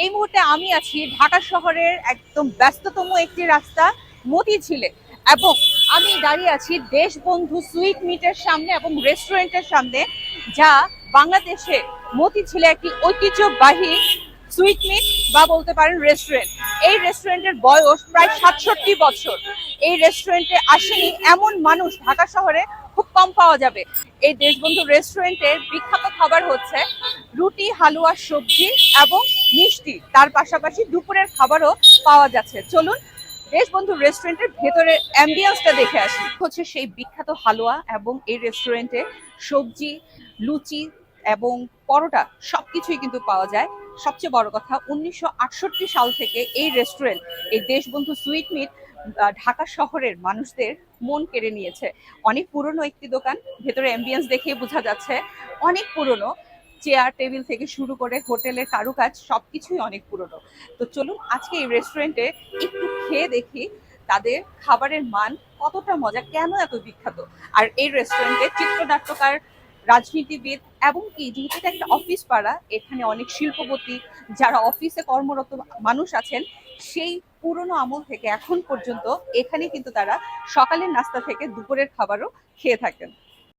এই মুহূর্তে আমি আছি ঢাকা শহরের একদম ব্যস্ততম একটি রাস্তা মতিঝিলে, এবং আমি দাঁড়িয়ে আছি দেশবন্ধু সুইট মিটের সামনে এবং রেস্টুরেন্টের সামনে, যা বাংলাদেশে মতিঝিলে একটি ঐতিহ্যবাহী সুইট মিট বা বলতে পারেন রেস্টুরেন্ট। এই রেস্টুরেন্টের বয়স প্রায় 67 বছর। এই রেস্টুরেন্টে আসেনি এমন মানুষ ঢাকা শহরে খুব কম পাওয়া যাবে। এই দেশবন্ধু রেস্টুরেন্টের বিখ্যাত খাবার হচ্ছে রুটি, হালুয়া, সবজি এবং মিষ্টি। তার পাশাপাশি দুপুরের খাবারও পাওয়া যাচ্ছে। চলুন দেশবন্ধু রেস্টুরেন্টের ভেতরের অ্যাম্বিয়েন্সটা দেখে আসি। হচ্ছে সেই বিখ্যাত হালুয়া, এবং এই রেস্টুরেন্টে সবজি, লুচি এবং পরোটা সবকিছুই কিন্তু পাওয়া যায়। সবচেয়ে বড় কথা, 1968 সাল থেকে এই রেস্টুরেন্ট, এই দেশবন্ধু সুইট মিট ঢাকা শহরের মানুষদের মন কেড়ে নিয়েছে। অনেক পুরনো একটি দোকান, ভেতরে অ্যাম্বিয়েন্স দেখেই বোঝা যাচ্ছে অনেক পুরনো। চেয়ার টেবিল থেকে শুরু করে হোটেলের কারুকাজ সবকিছুই অনেক পুরনো। তো চলুন আজকে এই রেস্টুরেন্টে একটু খেয়ে দেখি তাদের খাবারের মান কতটা মজা, কেন এত বিখ্যাত। আর এই রেস্টুরেন্টে চিত্রনাট্যকার, রাজনীতিবিদ এবং কি যেহেতু এটা একটা অফিস পাড়া, এখানে অনেক শিল্পপতি যারা অফিসে কর্মরত মানুষ আছেন, সেই পুরনো আমল থেকে এখন পর্যন্ত এখানে কিন্তু তারা সকালের নাস্তা থেকে দুপুরের খাবারও খেয়ে থাকেন।